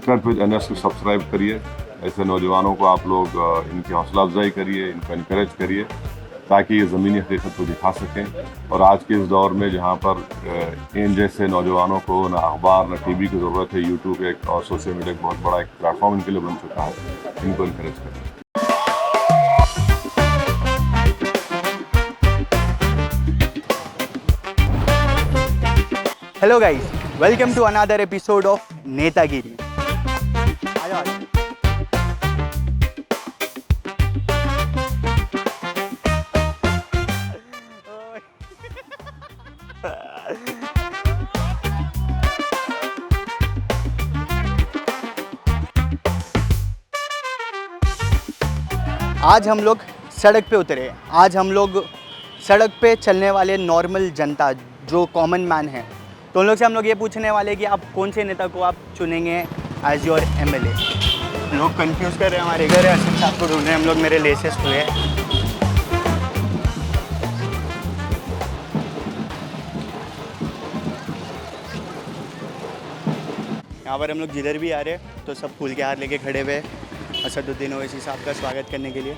Internet with NS को subscribe करिए। ऐसे नौजवानों को आप लोग इनकी हौसला अफजाई करिए, इनको इनकरेज करिए ताकि ये ज़मीनी हकीकत को दिखा सकें। और आज के इस दौर में जहाँ पर इन जैसे नौजवानों को ना अखबार ना टीवी की ज़रूरत है, यूट्यूब एक और सोशल मीडिया एक बहुत बड़ा एक प्लेटफॉर्म इनके लिए बन चुका है। इनको इनकरेज करें। Hello guys, welcome to another episode of Netagiri. आज हम लोग सड़क पे उतरे। आज हम लोग सड़क पे चलने वाले नॉर्मल जनता जो कॉमन मैन है, तो उन लोग से हम लोग ये पूछने वाले कि आप कौन से नेता को आप चुनेंगे एज योर एमएलए। लोग कंफ्यूज कर रहे हैं, हमारे घर असद साहब को ढूंढ रहे हैं हम लोग, मेरे लेसेस हुए हैं। यहाँ पर हम लोग जिधर भी आ रहे हैं तो सब फूल के हार लेके खड़े हुए असदुद्दीन ओवैसी साहब का स्वागत करने के लिए।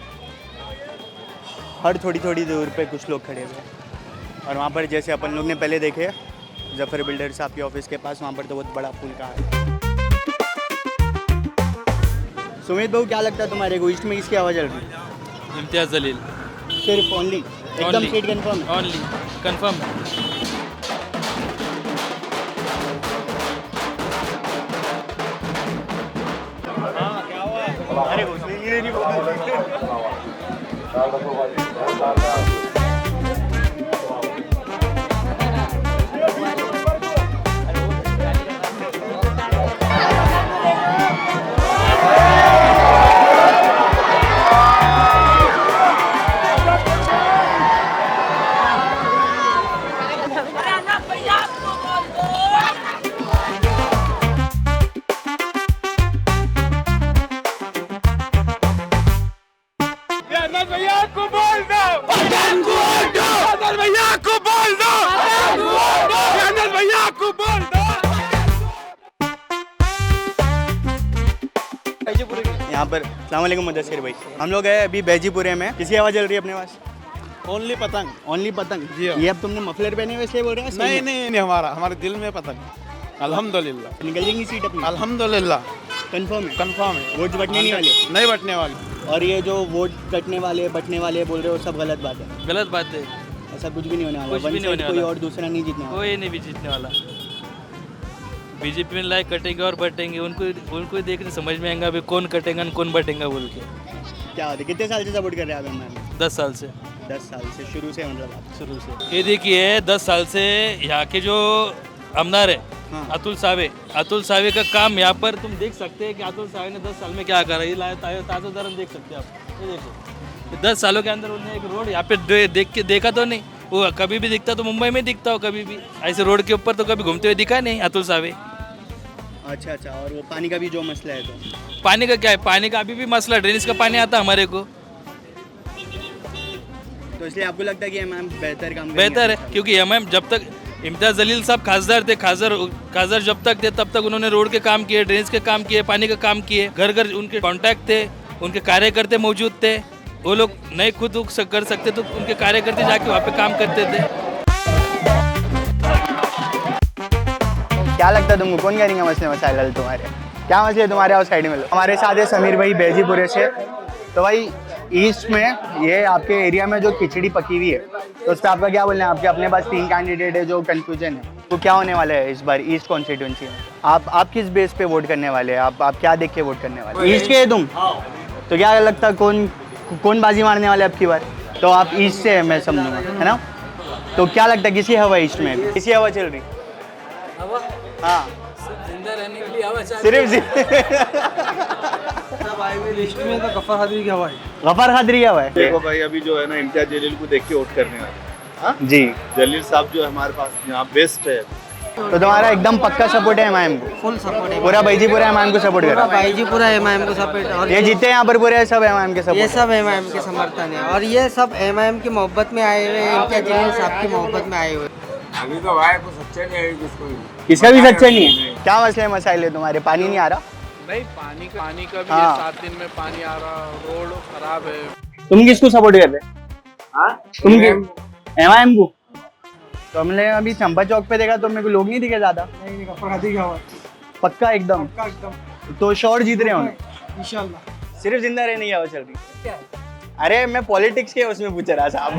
हर थोड़ी थोड़ी दूर पे कुछ लोग खड़े हुए और वहाँ पर जैसे अपन लोग ने पहले देखे जफर बिल्डर साहब के ऑफिस के पास, वहाँ पर तो बहुत बड़ा फूल का है। सुमित भाऊ, क्या लगता है तुम्हारे को ईस्ट में किसकी आवाज़ चल रही है? इम्तियाज़ जलील। सिर्फ ओनली एकदम सीट कंफर्म है? Only confirm. अरे कुछ नहीं यहाँ पर अस्सलामुअलैकुम मुदस्सिर भाई, हम लोग हैं अभी बैजीपुरे में। किसी आवाज़ चल रही है अपने पास? ओनली पतंग। ओनली पतंग। जी हाँ। ये अब तुमने मफलर पहने हुए इसलिए बोल रहे हैं? नहीं नहीं नहीं, हमारे दिल में पतंग। अल्हम्दुलिल्लाह निकल जाएंगी सीट अपनी? अल्हम्दुलिल्लाह कंफर्म है? कंफर्म है। वोट बटने नहीं वाले? नहीं बटने वाली। और ये जो वोट कटने वाले बटने वाले बोल रहे हो, सब गलत बात है? गलत बात है, ऐसा कुछ भी नहीं होने वाला? कुछ भी नहीं होने कोई वाला। और दूसरा नहीं जीतने वाला? कोई नहीं भी जीतने वाला। बीजेपी में लाइक कटेंगे और बटेंगे, उनको देखने समझ में आएगा अभी कौन कटेगा कौन बटेगा बोल के। क्या होता है? कितने साल से सपोर्ट कर रहे हैं आप हमारे? 10 साल से। 10 साल से शुरू से, मतलब आप शुरू से। ये देखिए 10 साल से यहाँ के जो आमदार है हाँ। अतुल सावे का काम यहाँ पर तुम देख सकते हैं कि अतुल सावे ने 10 साल में क्या करा। ये ताज़ा उदाहरण देख सकते हैं आप। ये देखो 10 सालों के अंदर उन्होंने एक रोड यहाँ पे देखा तो नहीं। वो कभी भी दिखता तो मुंबई में दिखता हो, कभी भी ऐसे रोड के ऊपर तो कभी घूमते हुए दिखा नहीं अतुल सावे। अच्छा। और वो पानी का भी जो मसला है, तो पानी का क्या है? पानी का अभी भी मसला, ड्रेनेज का पानी आता हमारे को, तो इसलिए आपको लगता है कि एमएम बेहतर काम करेंगे? बेहतर है क्योंकि एमएम जब तक इम्तियाज़ जलील साहब खासदार थे, खासदार जब तक थे तब तक उन्होंने रोड के काम किए, ड्रेनेज के काम किए, पानी का काम किए। घर घर उनके कॉन्टैक्ट थे, उनके कार्यकर्ते मौजूद थे। वो लोग नहीं खुद कर सकते तो उनके कार्यकर्ते जाके वहाँ पे काम करते थे। क्या लगता है तुमको, कौन करेंगे मसले मसाइल हल तुम्हारे? क्या मसले तुम्हारे? और साइड में लो। हमारे साथ है समीर भाई बैजीपुरे से। तो भाई ईस्ट में ये आपके एरिया में जो खिचड़ी पकी हुई है, तो उस पर आपका क्या बोलना है? आपके अपने पास 3 कैंडिडेट है जो कंफ्यूजन है, तो क्या होने वाला है इस बार ईस्ट कॉन्स्टिट्यूंसी में? आप किस बेस पे वोट करने वाले हैं? आप क्या देख के वोट करने वाले? ईस्ट के है तुम, तो क्या लगता है कौन बाजी मारने वाले अब की बार? तो आप ईस्ट से है मैं समझूंगा, है ना? तो क्या लगता है किसी हवा ईस्ट में? किसी हवा चल रही? हाँ, जिंदा रहने के लिए हवा सिर्फ लिस्ट में तो गफर खादरी की हवा है। गफर खादरी क्या हुआ है? देखो भाई, अभी जो है ना इम्तियाज जलील को देख के वोट करने वाले। जी, जलील साहब जो है हमारे पास यहाँ बेस्ट है। तो तुम्हारा एकदम पक्का सपोर्ट है एमआईएम को? फुल सपोर्ट है। पूरा बैजीपुरा एमआईएम को सपोर्ट कर रहा है? बैजीपुरा एमआईएम को सपोर्ट। और ये जीते यहाँ पर पूरे सब एमआईएम के सपोर्ट? ये सब एमआईएम के समर्थन है और ये सब एमआईएम की मोहब्बत में आए हुए हैं, इम्तियाज जलील साहब की मोहब्बत में आए हुए। अभी तो भाई कुछ अच्छा नहीं है किसको भी। किसका भी सच्चा नहीं है? क्या मसले मसाइल है तुम्हारे? पानी नहीं आ रहा? नहीं पानी का भी हाँ। है, 7 दिन में पानी आ रहा, रोड खराब है। तुम किसको सपोर्ट कर रहे? तुम एमआईएम को? तो हमने अभी चंपा चौक पे देखा तो मेरे को लोग नहीं दिखे ज्यादा। पक्का एकदम? तो शॉर्ट जीत रहे होंगे इंशाल्लाह। सिर्फ जिंदा रहने की आवाज चल रही है। अरे मैं पॉलिटिक्स के उसमें पूछ रहा साहब।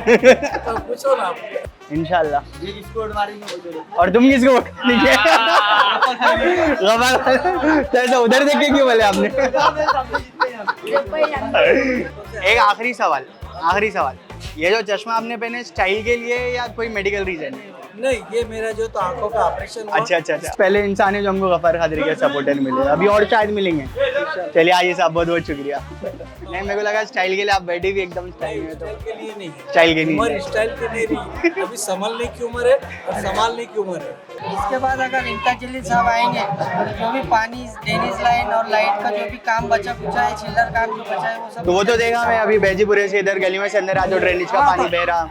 पूछो ना। इंशाल्लाह। और तुम किसको वोट करेंगे? तो ऐसा उधर देख के क्यों बोले आपने? एक आखिरी सवाल, ये जो चश्मा आपने पहने स्टाइल के लिए या कोई मेडिकल रीजन है? नहीं, ये मेरा जो तो आंखों का ऑपरेशन हुआ। अच्छा। पहले इंसान है जो हमको गफार खादरी के सपोर्टर मिले, अभी और शायद मिलेंगे। चलिए आइए साहब, बहुत बहुत शुक्रिया। नहीं मेरे को लगा स्टाइल के लिए आप बैठे भी एकदम स्टाइल में, तो के लिए नहीं, स्टाइल के नहीं। उम्र स्टाइल की नहीं रही, अभी संभलने की उम्र है और संभालने की उम्र है। इसके बाद अगर इम्तियाज जलील साहब आएंगे तो जो भी पानी, ड्रेनेज लाइन और लाइट का जो भी काम बचा कुचा है, चिल्लर काम जो बचा है वो सब तो वो तो देखा मैं अभी बेजीपुरे से इधर गली में से अंदर आ जाओ, ड्रेनेज का पानी बह रहा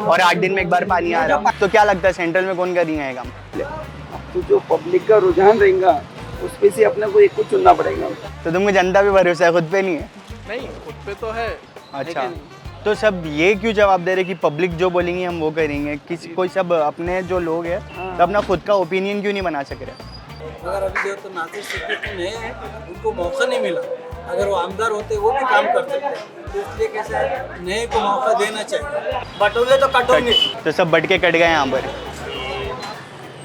और 8 दिन में एक बार पानी आ रहा। तो क्या लगता है सेंट्रल में कौन करेंगे ये काम? तो जो पब्लिक का रुझान रहेगा उस पे से अपने को एक को चुनना पड़ेगा। तो तुमको जनता पे भरोसा है, खुद पे नहीं है? नहीं खुद पे तो है। अच्छा, तो सब ये क्यों जवाब दे रहे कि पब्लिक जो बोलेंगे हम वो करेंगे? कोई सब अपने जो लोग हैं तो अपना खुद का ओपिनियन क्यों नहीं बना सक रहे? अगर अभी जो तो नासिर सिद्दीकी नए हैं, उनको मौका नहीं मिला। अगर वो आमदार होते वो भी काम कर सकते, तो इसलिए कैसे है, नए को मौका देना चाहिए। बटोगे तो कटोगे। तो सब बट के कट गए यहाँ पर।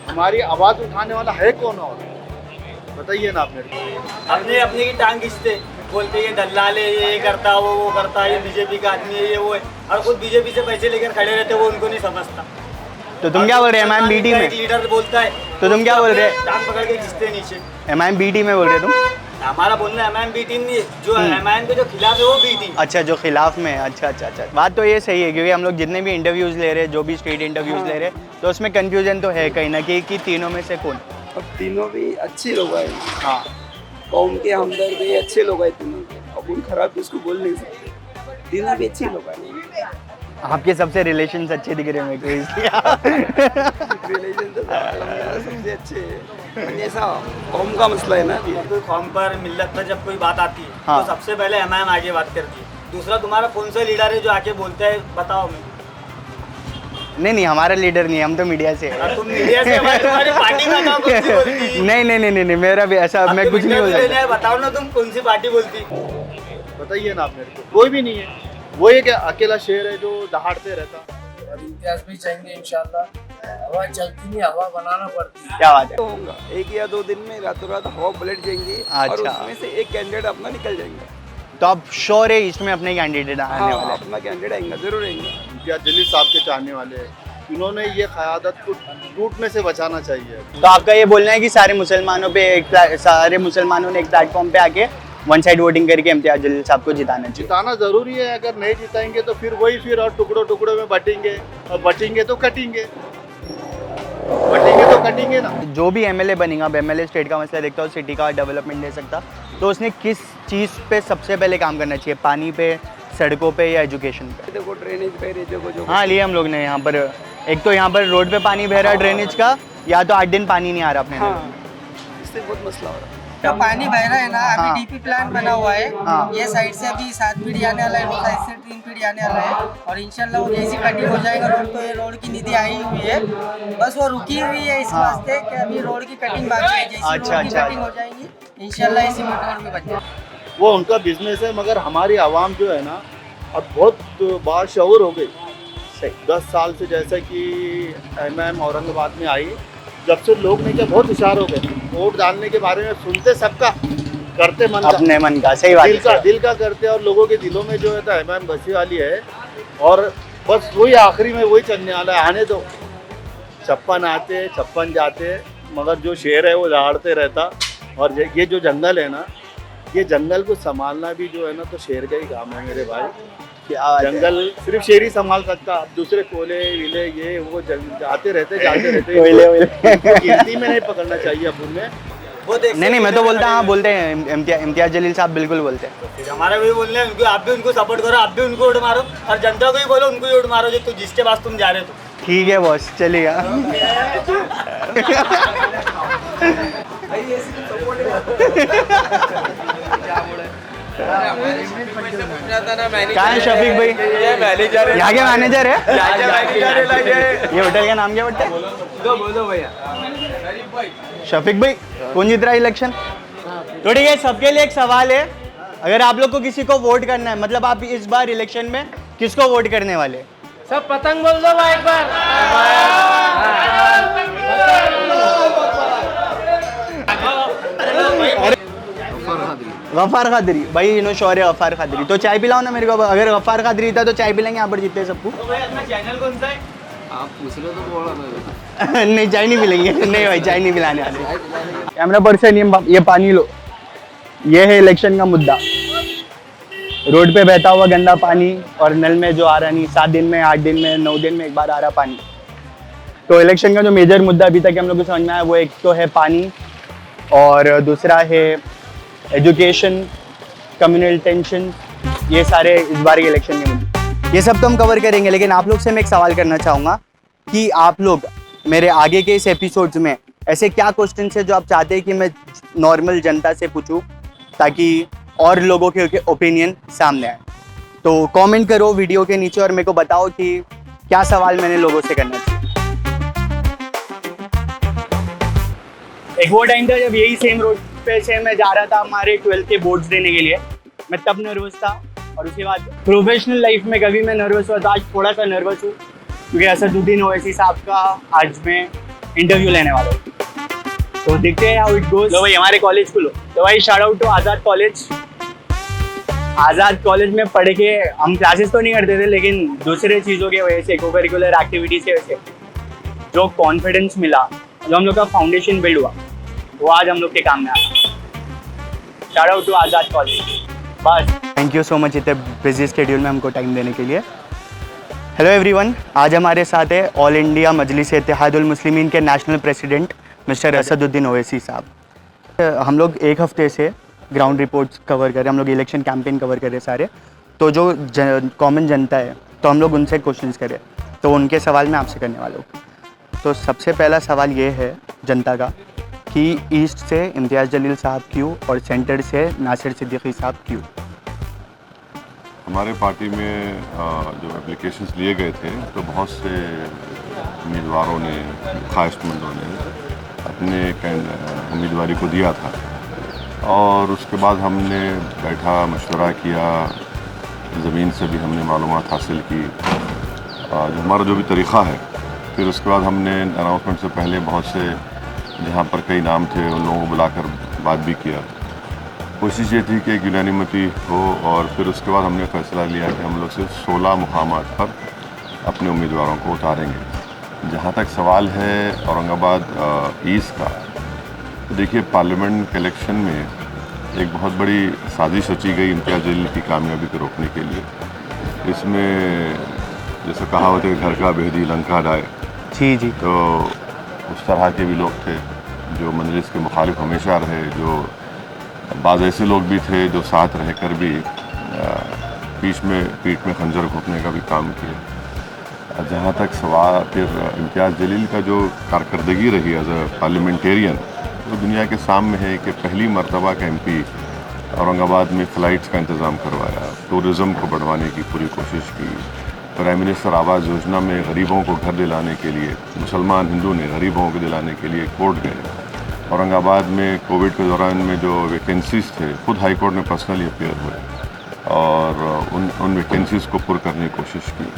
हमारी आवाज उठाने वाला है कौन और बताइए ना आप मेरे को। अपने अपने की टांग खींचते, बोलते ये दल्लाल है, ये करता है, वो करता है, ये बीजेपी का आदमी है, ये वो है, और खुद बीजेपी से पैसे लेकर खड़े रहते, वो उनको नहीं समझता। तो तुम क्या बोल रहे हैं एमआईएम बी टीम में? लीडर बोलता है तो तुम क्या बोल रहे हैं? टांग पकड़ के खींचते नीचे। एमआईएम बी टीम में बोल रहे हो तुम? हमारा बोलना एमआईएम बी टीम नहीं है, जो एमआईएम के जो खिलाफ है वो बी टीम। अच्छा, जो खिलाफ में है। अच्छा। बात तो ये सही है क्योंकि हम लोग जितने भी इंटरव्यूज ले रहे हैं, जो भी स्ट्रीट इंटरव्यूज ले रहे हैं, तो उसमें कंफ्यूजन तो है कहीं ना कहीं कि तीनों में से कौन। अब तीनों भी अच्छे लोग आए, हाँ, कौम के हमदर्द ये अच्छे लोग आए तीनों के। अब उन खराब किसको बोल नहीं सकते, तीनों भी अच्छे लोग आए। आपके सबसे रिलेशंस अच्छे दिख रहे हैं मेरे को, इसलिए। रिलेशन तो सबसे अच्छे है, ऐसा कौम का मसला है ना अभी। कोई कौम पर, मिल्लत पर जब कोई बात आती है हाँ। तो सबसे पहले एमआईएम आगे बात करती है। दूसरा, तुम्हारा कौन सा लीडर है जो आके बोलता है, बताओ मैं। नहीं, हमारा लीडर नहीं है, हम तो मीडिया से हैं। तुम मीडिया से तुम्हारी पार्टी का नाम कौन सी बोलती है? नहीं, मेरा भी ऐसा, मैं कुछ नहीं बोल सकता। बताओ ना, तुम कौन सी पार्टी बोलती? बताइए ना आप मेरे को। कोई भी नहीं है, वो एक अकेला शेर है जो दहाड़ते रहता। और इम्तियाज भी चाहेंगे इंशाल्लाह। हवा चलती नहीं, हवा बनाना पड़ती है। क्या बात है? तो होगा 1 या 2 दिन में रातों रात हवा पलट जाएंगी और अच्छा। उसमें से एक कैंडिडेट अपना निकल जाएंगे। तो आप श्योर है इसमें अपने कैंडिडेट आने हाँ, वाले हैं? अपना कैंडिडेट आएंगे, जरूर आएंगे। इम्तियाज जलील साहब के चाहने वाले हैं, इन्होंने ये क़यादत को टूटने से बचाना चाहिए। तो आपका ये बोलना है कि सारे मुसलमानों ने एक प्लेटफॉर्म पे आके वन साइड वोटिंग करके इम्तियाज जलील साहब को जिताना चाहिए? जिताना जरूरी है, अगर नहीं जिताएंगे तो फिर वही और टुकड़ों में बटेंगे, और बटेंगे तो कटेंगे ना। जो भी एमएलए बनेगा, अब एमएलए स्टेट का मसला देखता हो, सिटी का डेवलपमेंट दे सकता, तो उसने किस चीज़ पे सबसे पहले काम करना चाहिए? पानी पे, सड़कों पे या एजुकेशन पे? देखो ड्रेनेज पे जो हाँ, लिए हम लोग ने यहाँ पर, एक तो यहाँ पर रोड पे पानी बह रहा है ड्रेनेज का, या तो 8 दिन पानी नहीं आ रहा अपने नगर में। हाँ, इससे बहुत मसला हो रहा है। जो पानी बह रहा है ना, अभी हाँ। डीपी प्लान बना हुआ है। हाँ। ये साइड से अभी 7 फीट आने वाला है, वो साइड से 3 फीट आने वाला है, और इंशाल्लाह वो जैसी कटिंग हो जाएगा रोड, तो ये रोड की निधि आई हुई है, बस वो रुकी हुई है इस वास्ते कि अभी रोड की कटिंग बाकी है। जैसी अच्छा, रोड की अच्छा। कटिंग हो जाएगी इंशाल्लाह इसी में रोड भी बन जाएगा। वो उनका बिजनेस है, मगर हमारी आवाम जो है ना अब बहुत बाशऊर हो गई। 10 साल से जैसे कि एमएम औरंगाबाद में आई, जब से लोग नहीं क्या बहुत होशियार हो गए। वोट डालने के बारे में सुनते सबका, करते मन का, अपने मन का। सही बात है। दिल का करते, और लोगों के दिलों में जो है तो एमएम बसी वाली है, और बस वही आखिरी में वही चलने वाला है। आने दो, 56 आते 56 जाते, मगर जो शेर है वो दहाड़ते रहता। और ये जो जंगल है ना, ये जंगल को संभालना भी जो है ना तो शेर का ही काम है मेरे भाई। जंगल सिर्फ शेर ही संभाल सकता, अब दूसरे कोले विले ये वो जाते रहते गिनती में नहीं पकड़ना चाहिए अपन में। वो देख नहीं, मैं तो बोलता, हाँ बोलते हैं, इम्तियाज जलील साहब बिल्कुल बोलते हैं। हमारा भी बोलना है उनको, आप भी उनको सपोर्ट करो, आप भी उनको वोट मारो, और जनता को भी बोलो उनको ही वोट मारो जो जिसके पास तुम जा रहे हो। ठीक है बॉस, चलेगा। कहाँ है शफीक भाई? यहाँ के मैनेजर है? ये होटल का नाम क्या बोलते हैं? बोलो भैया। शफीक भाई, कौन जीत रहा है इलेक्शन? तो ठीक है, सबके लिए एक सवाल है, अगर आप लोग को किसी को वोट करना है, मतलब आप इस बार इलेक्शन में किसको वोट करने वाले? सब पतंग बोल दो भाई एक बार। गफ्फार कादरी भाई, इन्हों शौर्य गफ्फार कादरी। तो चाय पिलाओ ना मेरे को, अगर गफ्फार कादरी था तो चाय पिलाएंगे यहाँ पर जीतते सबको। चैनल कौन सा है? आप पूछ लो तो बोला नहीं चाय नहीं पिलेंगे, नहीं भाई चाय नहीं पिलाने वाले। कैमरा पर्सन ये पानी लो, ये है इलेक्शन का मुद्दा। रोड पे बहता हुआ गंदा पानी और नल में जो आ रहा नहीं, 7 दिन में, 8 दिन में, 9 दिन में एक बार आ रहा पानी। तो इलेक्शन का जो मेजर मुद्दा अभी तक हम लोग को समझ में आया वो एक तो है पानी, और दूसरा है एजुकेशन, कम्युनल टेंशन, ये सारे इस बार के इलेक्शन के मुद्दे। ये सब तो हम कवर करेंगे, लेकिन आप लोग से मैं एक सवाल करना चाहूँगा कि आप लोग मेरे आगे के इस एपिसोड्स में ऐसे क्या क्वेश्चन है जो आप चाहते हैं कि मैं नॉर्मल जनता से पूछूं, ताकि और लोगों के ओपिनियन सामने आए। तो कमेंट करो वीडियो के नीचे और मेरे को बताओ कि क्या सवाल मैंने लोगों से करना चाहिए। एक वो टाइम था जब यही सेम रोड पे से मैं जा रहा था हमारे 12th के बोर्ड्स देने के लिए। मैं तब नर्वस था, और उसके बाद प्रोफेशनल लाइफ में कभी मैं नर्वस हुआ था, आज थोड़ा सा नर्वस हूँ, क्योंकि असदुद्दीन ओवैसी साहब का आज मैं इंटरव्यू लेने वाला हूँ। तो देखते हैं हाउ इट गोज। लो भाई हमारे कॉलेज को लो। तो भाई shout out to Azad college. Azad college में पढ़ के हम क्लासेस तो नहीं करते थे, लेकिन दूसरे चीज़ों की वजह से, को करिकुलर एक्टिविटीज़ की वजह से जो कॉन्फिडेंस मिला, जो हम लोग का फाउंडेशन बिल्ड हुआ, वो आज हम लोग के काम में आया। Shout out to Azad college. बस थैंक यू सो मच इतने बिजी स्केड्यूल में हमको टाइम देने के लिए। हेलो एवरीवन, आज हमारे साथ है ऑल इंडिया मजलिस इत्तेहादुल मुस्लिमीन के national president mister Asaduddin Owaisi साहब। हम लोग एक हफ्ते से ग्राउंड रिपोर्ट्स कवर कर रहे हैं, हम लोग इलेक्शन कैंपेन कवर कर रहे हैं सारे। तो जो कॉमन जनता है, तो हम लोग उनसे क्वेश्चंस करें, तो उनके सवाल मैं आपसे करने वाला हूँ। तो सबसे पहला सवाल ये है जनता का कि ईस्ट से इम्तियाज़ जलील साहब क्यों और सेंटर से नासिर सिद्दीकी साहब क्यों? हमारे पार्टी में जो एप्लीकेशंस लिए गए थे, तो बहुत से उम्मीदवारों ने, ख्वाहिशमंदों ने अपने उम्मीदवारी को दिया था, और उसके बाद हमने बैठा, मशवरा किया, ज़मीन से भी हमने मालूमात हासिल की, जो हमारा जो भी तरीक़ा है। फिर उसके बाद हमने अनाउंसमेंट से पहले बहुत से जहाँ पर कई नाम थे उन लोगों को बुलाकर बात भी किया। कोशिश ये थी कि एक यूनानिमिटी हो, और फिर उसके बाद हमने फ़ैसला लिया कि हम लोग सिर्फ 16 मुकामात पर अपने उम्मीदवारों को उतारेंगे। जहाँ तक सवाल है औरंगाबाद ईस्ट का, तो देखिए पार्लियामेंट के इलेक्शन में एक बहुत बड़ी साजिश रची गई इम्तियाज़ जलील की कामयाबी को रोकने के लिए। इसमें जैसे कहावत है, घर का बेहदी लंका डाय। जी जी। तो उस तरह के भी लोग थे जो मजलिस के मुखालिफ हमेशा रहे, जो बाज़ ऐसे लोग भी थे जो साथ रहकर भी पीठ में खंजर घोंपने का भी काम किया। जहाँ तक सवाल फिर इम्तियाज़ जलील का जो कारकर्दगी रही एज ए पार्लियामेंटेरियन, वो दुनिया के सामने है कि पहली मरतबा का MP औरंगाबाद में फ़्लाइट्स का इंतज़ाम करवाया, टूरिज़म को बढ़वाने की पूरी कोशिश की। प्राइम मिनिस्टर आवास योजना में गरीबों को घर दिलाने के लिए, मुसलमान हिंदू ने गरीबों को दिलाने के लिए कोर्ट गए। औरंगाबाद में कोविड के दौरान में जो वैकेंसीज़ थे, खुद हाई कोर्ट में पर्सनली अपीयर हुए और उन वैकेंसीज़ को पुर करने की कोशिश की।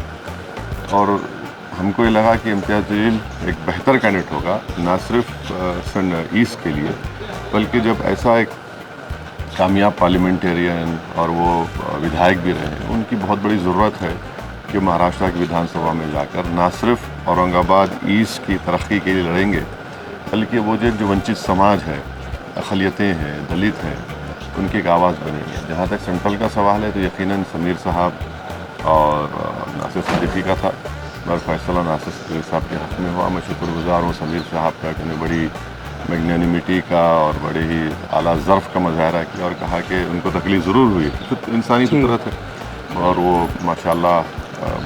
और हमको ये लगा कि इम्तियाज़ जलील एक बेहतर कैंडिडेट होगा, ना सिर्फ सन ईस्ट के लिए, बल्कि जब ऐसा एक कामयाब पार्लियामेंटेरियन और वो विधायक भी रहे, उनकी बहुत बड़ी ज़रूरत है कि महाराष्ट्र की विधानसभा में जाकर ना सिर्फ औरंगाबाद ईस्ट की तरक्की के लिए लड़ेंगे, बल्कि वो जो वंचित समाज है, अक़लियतें हैं, दलित हैं, उनकी एक आवाज़ बनेंगे। जहाँ तक सेंट्रल का सवाल है, तो यकीनन समीर साहब और नासिर सिद्दीकी का था, और फैसला नासिर सिद्दीकी साहब के हक़ में हुआ। मैं शुक्रगुज़ार हूँ समीर साहब का कि उन्होंने बड़ी मैग्नानिमिटी का और बड़े ही आला ज़र्फ़ का मुज़ाहरा किया और कहा कि उनको तकलीफ़ ज़रूर हुई, तो इंसानी फितरत है। और वो माशाल्लाह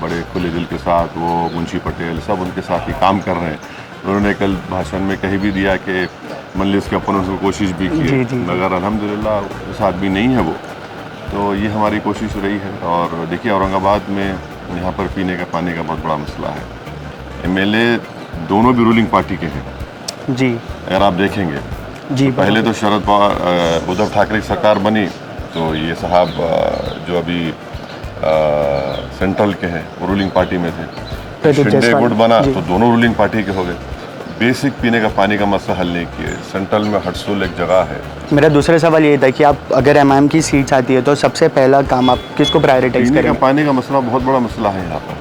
बड़े खुले दिल के साथ, वो मुंशी पटेल सब उनके साथ ही काम कर रहे हैं। उन्होंने कल भाषण में कह भी दिया कि मजलिस के अपन उसको कोशिश भी की, मगर अल्हम्दुलिल्लाह उस आदमी नहीं है वो तो ये हमारी कोशिश रही है। और देखिए औरंगाबाद में यहाँ पर पीने का पानी का बहुत बड़ा मसला है। एमएलए दोनों भी रूलिंग पार्टी के हैं जी अगर आप देखेंगे। जी। पहले तो शरद पवार उद्धव ठाकरे की सरकार बनी तो ये साहब जो अभी सेंट्रल के हैं वो रूलिंग पार्टी में थे। शिंदे गुट बना तो दोनों रूलिंग पार्टी के हो गए। बेसिक पीने का पानी का मसला हल नहीं किए। सेंट्रल में हटसुल एक जगह है। मेरा दूसरा सवाल ये था कि आप अगर एमआईएम की सीट आती है तो सबसे पहला काम आप किसको प्रायोरिटाइज पीने का करेंगे? पानी का मसला बहुत बड़ा मसला है यहाँ पर।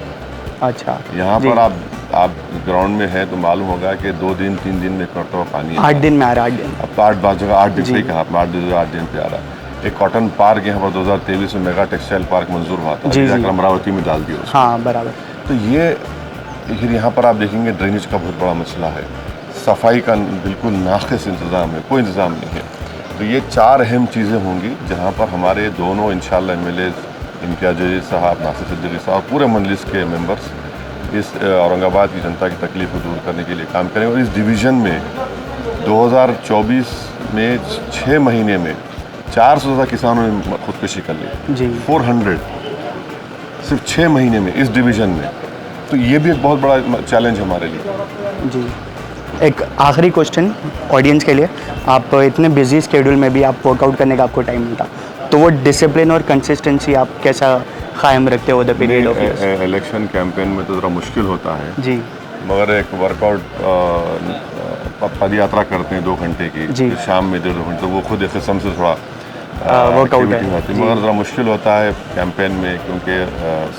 अच्छा, यहाँ पर आप ग्राउंड में है तो मालूम होगा कि 2 दिन 3 दिन में करता हुआ पानी 8 दिन में आ रहा है। 8 दिन अब तो 8 जगह 8 दिन सही कहा आपने, 8 दिन पे आ रहा है। एक कॉटन पार्क यहाँ पर 2023 में मेगा टेक्सटाइल पार्क मंजूर हुआ था, जाकर अमरावती में डाल दिया। हाँ बराबर। तो ये फिर यहाँ पर आप देखेंगे ड्रेनेज का बहुत बड़ा मसला है। सफाई का बिल्कुल नाक़िस इंतज़ाम है, कोई इंतज़ाम नहीं है। तो ये 4 अहम चीज़ें होंगी जहाँ पर हमारे दोनों इंशाल्लाह एमएलए इम्तियाज़ अजीज़ साहब, नासिर सिद्दीकी साहब, पूरे मजलिस के मेंबर्स इस औरंगाबाद की जनता की तकलीफ को दूर करने के लिए काम करेंगे। और इस डिवीज़न में 2024 में 6 महीने में 400 से ज़्यादा किसानों ने खुदकुशी कर ली जी। 400 सिर्फ 6 महीने में इस डिवीज़न में। तो ये भी एक बहुत बड़ा चैलेंज है हमारे लिए जी। एक आखिरी क्वेश्चन ऑडियंस के लिए, आप इतने बिजी स्केड्यूल में भी आप वर्कआउट करने का आपको टाइम मिलता, तो वो डिसिप्लिन और कंसिस्टेंसी आप कैसा कायम रखते हो the period of election campaign में तो ज़रा मुश्किल होता है जी, मगर एक वर्कआउट पद यात्रा करते हैं 2 घंटे की, फिर शाम में 1.5 घंटे, तो वो खुद एक किस्म से थोड़ा वर्कआउट है मगर ज़रा मुश्किल होता है कैंपेन में क्योंकि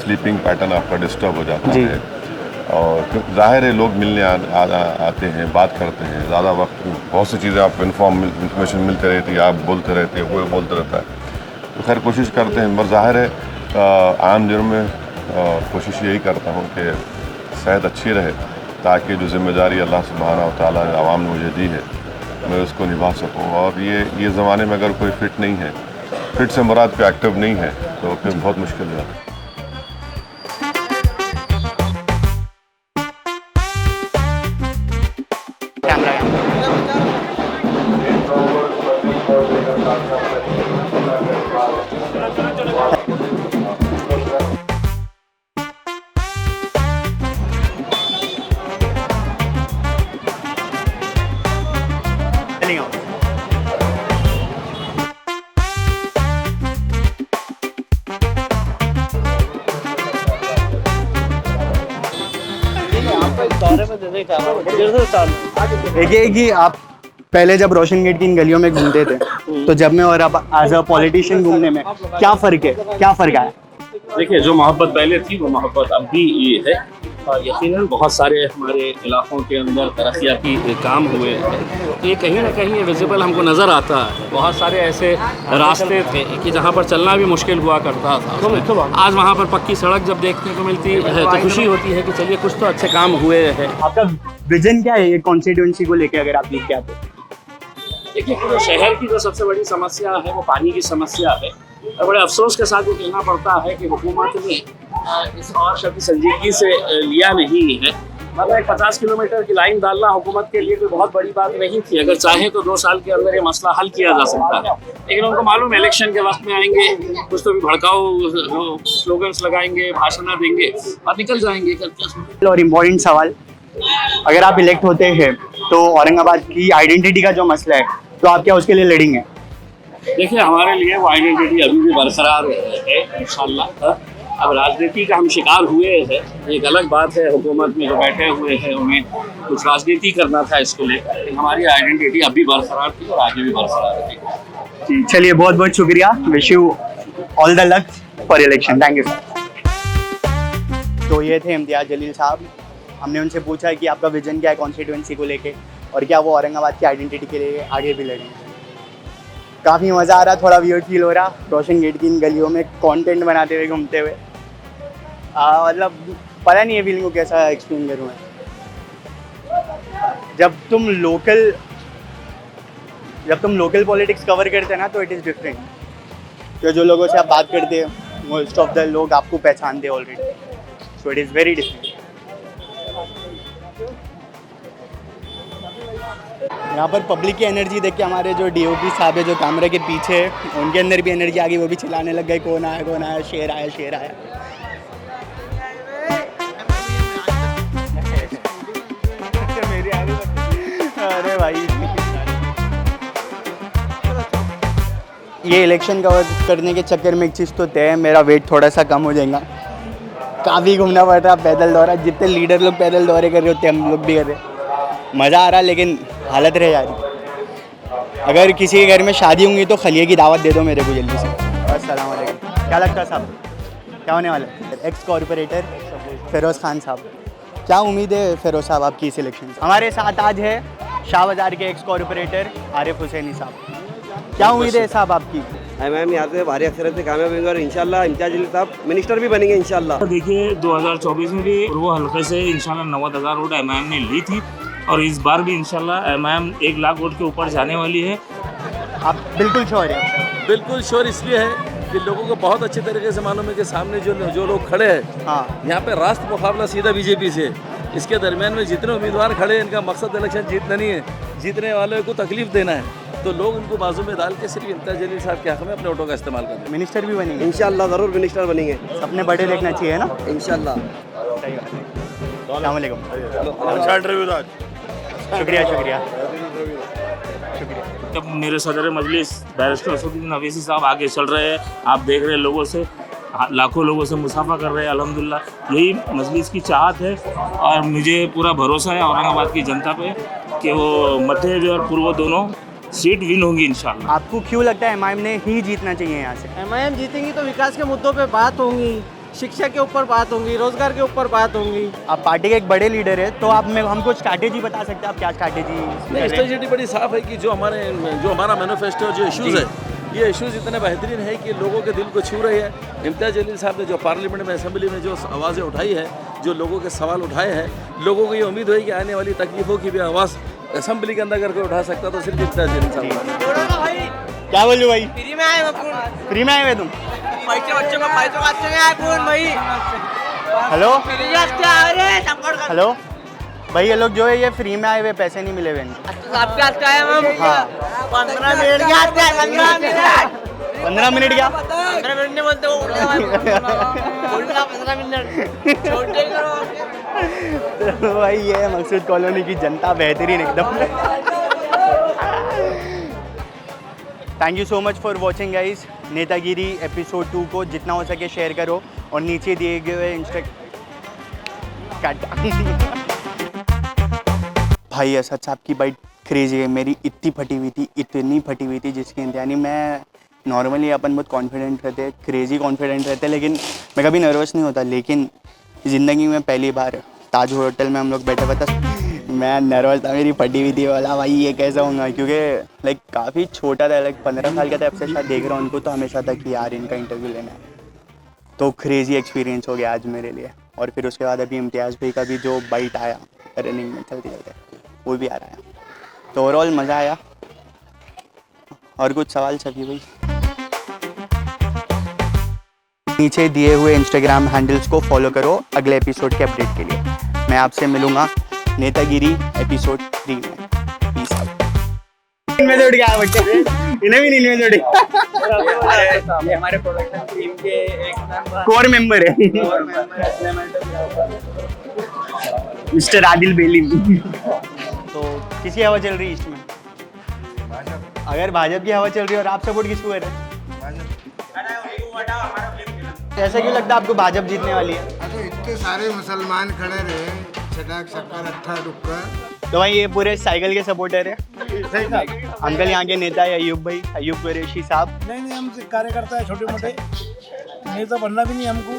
स्लीपिंग पैटर्न आपका डिस्टर्ब हो जाता है। और ज़ाहिर है लोग मिलने आते हैं, बात करते हैं, ज़्यादा वक्त बहुत सी चीज़ें आप इन्फॉर्मेशन मिलते रहती है, आप बोलते रहते हैं, वो बोलते रहता है। तो खैर कोशिश करते हैं, मगर ज़ाहिर है आम दिनों में कोशिश यही करता हूँ कि सेहत अच्छी रहे ताकि जो जिम्मेदारी अल्लाह सुब्हानहू व तआला ने आवाम ने मुझे दी है मैं उसको निभा सकूँ। और ये ज़माने में अगर कोई फिट नहीं है, फिट से मुराद कोई एक्टिव नहीं है, तो फिर बहुत मुश्किल हो जाता है। देखिए कि आप पहले जब रोशन गेट की इन गलियों में घूमते थे तो जब में और अब एज अ पॉलिटिशियन घूमने में क्या फ़र्क है, क्या फ़र्क आया? देखिए जो मोहब्बत पहले थी वो मोहब्बत अब भी ये है और यकीनन बहुत सारे हमारे इलाकों के अंदर तरक्याती काम हुए हैं। तो ये कहीं ना कहीं विजिबल हमको नज़र आता है। बहुत सारे ऐसे रास्ते थे कि जहाँ पर चलना भी मुश्किल हुआ करता था, आज वहाँ पर पक्की सड़क जब देखने को मिलती है तो खुशी होती है कि चलिए कुछ तो अच्छे काम हुए हैं। आपका विजन क्या है ये कॉन्स्टिट्यूंसी को लेकर अगर आप जीत के आते? देखिए पूरे शहर की जो सबसे बड़ी समस्या है वो पानी की समस्या है और बड़े अफसोस के साथ ये कहना पड़ता है कि हुकूमत ने इस और शब्द संजीदगी से लिया नहीं है। मतलब एक 50 किलोमीटर की लाइन डालना हुकूमत के लिए कोई बहुत बड़ी बात नहीं थी। अगर चाहे तो 2 साल के अंदर ये मसला हल किया जा सकता है, लेकिन उनको मालूम है इलेक्शन के वक्त में आएंगे, कुछ तो भी भड़काऊ स्लोगन्स लगाएंगे, भाषण देंगे और निकल जाएंगे करके। और इम्पोर्टेंट सवाल, अगर आप इलेक्ट होते हैं तो औरंगाबाद की आइडेंटिटी का जो मसला है तो आप क्या उसके लिए लड़ेंगे? देखिए हमारे लिए वो आइडेंटिटी अभी भी बरकरार है इंशाल्लाह। अब राजनीति का हम शिकार हुए हैं, एक अलग बात है हुकूमत में जो बैठे हुए हैं उन्हें कुछ राजनीति करना था इसको लेकर, लेकिन हमारी आइडेंटिटी अभी बरकरार थी और आगे भी बरकरार रहेगी। चलिए बहुत बहुत शुक्रिया, wish you all the luck for election. Thank you sir. तो ये थे इम्तियाज़ जलील साहब। हमने उनसे पूछा कि आपका विजन क्या है कॉन्स्टिट्यूंसी को लेके और क्या वो औरंगाबाद की आइडेंटिटी के लिए आगे भी लड़ेंगे। काफ़ी मज़ा आ रहा, थोड़ा वियर्ड फील हो रहा रोशन गेट की इन गलियों में कंटेंट बनाते हुए घूमते हुए। मतलब पता नहीं है फीलिंग को कैसा एक्सप्लेन करूँ मैं। जब तुम लोकल पॉलिटिक्स कवर करते हैं ना तो इट इज़ डिफरेंट। तो जो लोगों से आप बात करते हैं मोस्ट ऑफ द लोग आपको पहचानते हैं already, so it is very different. यहाँ पर पब्लिक की एनर्जी देख के हमारे जो डीओपी साहब है जो कैमरे के पीछे है उनके अंदर भी एनर्जी आ गई, वो भी चिल्लाने लग गए कौन आया, शेर आया, शेर आया। अरे भाई ये इलेक्शन कवर करने के चक्कर में एक चीज़ तो तय है, मेरा वेट थोड़ा सा कम हो जाएगा। काफ़ी घूमना पड़ रहा है, पैदल दौरा, जितने लीडर लोग पैदल दौरे कर रहे होते हम लोग भी कर रहे। मज़ा आ रहा लेकिन हालत रह जा रही। अगर किसी के घर में शादी होंगी तो खलिए की दावत दे दो मेरे को जल्दी से। अस्सलाम वालेकुम। क्या लगता है साहब क्या होने वाला है? एक्स कॉर्पोरेटर फिरोज़ खान साहब, क्या उम्मीद है फिरोज़ साहब आपकी इस इलेक्शन से? हमारे साथ आज है शाह बाज़ार के एक्स कॉर्पोरेटर आरिफ हुसैनी साहब, क्या उम्मीद है साहब आपकी? मैम यहाँ से भारी अक्षर से कामयाब होंगे और इंशाल्लाह इम्तियाज जलील साहब मिनिस्टर भी बनेंगे इंशाल्लाह। देखिए 2024 में भी वो हल्के से इंशाल्लाह 90,000 वोट एमआईएम ने ली थी और इस बार भी इंशाल्लाह एमआईएम 1 लाख वोट के ऊपर जाने वाली है। आप बिल्कुल श्योर हैं? बिल्कुल श्योर इसलिए है कि लोगों को बहुत अच्छे तरीके से मालूम है कि सामने जो लोग खड़े हैं, हाँ, यहाँ पे राष्ट्र मुकाबला सीधा बीजेपी से। इसके दरमियान में जितने उम्मीदवार खड़े हैं इनका मकसद इलेक्शन जीतना नहीं है, जीतने वालों को तकलीफ देना है। तो लोग उनको बाजू में डाल के सिर्फ इम्तियाज जलील साहब के हक़ में अपने वोटों का इस्तेमाल करते हैं। मिनिस्टर भी बनेंगे इंशाल्लाह ज़रूर मिनिस्टर बनेंगे, अपने बड़े देखना चाहिए ना इंशाल्लाह। सही बात है। अस्सलाम वालेकुम। शुक्रिया शुक्रिया शुक्रिया। जब मेरे सदर मजलिस बैरिस्टर असदुद्दीन अवैसी साहब आगे चल रहे हैं, आप देख रहे हैं लोगों से, लाखों लोगों से मुसाफा कर रहे हैं, अल्हम्दुलिल्लाह यही मजलिस की चाहत है। और मुझे पूरा भरोसा है औरंगाबाद की जनता पे कि वो मध्य और पूर्व दोनों सीट विन होंगी इंशाल्लाह। आपको क्यों लगता है एमआईएम ने ही जीतना चाहिए यहाँ से? एमआईएम जीतेंगी तो विकास के मुद्दों पे बात होंगी, शिक्षा के ऊपर बात होंगी, रोजगार के ऊपर बात होंगी। आप पार्टी के एक बड़े लीडर है तो आप में हमको स्ट्रैटेजी बता सकते हैं, आप क्या स्ट्रैटेजी? स्ट्रेटेजी बड़ी साफ है कि जो हमारा मैनिफेस्टो जो इश्यूज़ है, ये इश्यूज़ इतने बेहतरीन है कि लोगों के दिल को छू रही है। इम्तियाज जलील साहब ने जो पार्लियामेंट में असेंबली में जो आवाज़ें उठाई है, जो लोगों के सवाल उठाए हैं, लोगों को ये उम्मीद हुई कि आने वाली तकलीफ़ों की भी आवाज़ असेंबली के अंदर करके उठा सकता तो सिर्फ इम्तियाज जलील साहब। क्या बोलूँ भाई? फ्री में आए फ्री में आए हुए तुम? पैसे बच्चों को पैसे खाते में आए कौन भाई? हेलो हेलो भाई, ये लोग जो है ये फ्री में आए हुए, पैसे नहीं मिले हुए इनको। आपके हाथ का है मैम? हाँ 15 मिनट क्या आते हैं? 15 मिनट 15 मिनट क्या? 15 मिनट नहीं बोलते वो 15 मिनट छोटे करो। तो भाई ये है मकसूद कॉलोनी की जनता, बेहतरीन एकदम। Thank you so much for watching guys. नेतागिरी एपिसोड 2 को जितना हो सके शेयर करो और नीचे दिए गए भाई असद साहब की बाइट क्रेजी है। मेरी इतनी फटी हुई थी जिसकी यानी मैं नॉर्मली अपन बहुत कॉन्फिडेंट रहते, क्रेजी कॉन्फिडेंट रहते, लेकिन मैं कभी नर्वस नहीं होता। लेकिन ज़िंदगी में पहली बार ताज होटल में हम लोग बैठे हुए थे, मैं नर्वस था, मेरी फटी हुई थी, बोला भाई ये कैसा होगा, क्योंकि लाइक काफ़ी छोटा था, लाइक 15 साल का था। अब से शायद देख रहा हूँ उनको तो हमेशा था कि यार इनका इंटरव्यू लेना है। तो क्रेजी एक्सपीरियंस हो गया आज मेरे लिए। और फिर उसके बाद अभी इम्तियाज़ भाई का भी जो बाइट आया रनिंग में चलते वो भी आ रहा है, तो ओवरऑल मज़ा आया। और कुछ सवाल सभी भाई? नीचे दिए हुए इंस्टाग्राम हैंडल्स को फॉलो करो अगले एपिसोड के अपडेट के लिए। मैं आपसे मिलूंगा नेतागिरी एपिसोड 3 में। Peace out. इनमें जोड़ गया बच्चे, इन्हें भी नहीं में जोड़े। ये हमारे प्रोडक्शन टीम के एक कोर मेंबर है मिस्टर आदिल बेली। तो किसकी हवा चल रही है इसमें? अगर भाजपा की हवा चल रही है और आप सपोर्ट किसको कर रहे हैं? ऐसा क्यों लगता है आपको भाजपा जीतने वाली है? अरे इतने सारे मुसलमान खड़े रहे, छटाक शक्कर अट्ठा डुक्का। तो भाई ये पूरे साइकिल के सपोर्टर है। अंकल यहाँ के नेता है अयूब भाई, अयूब कुरैशी साहब। नहीं हम कार्यकर्ता है छोटे मोटे, नेता बनना भी नहीं हमको।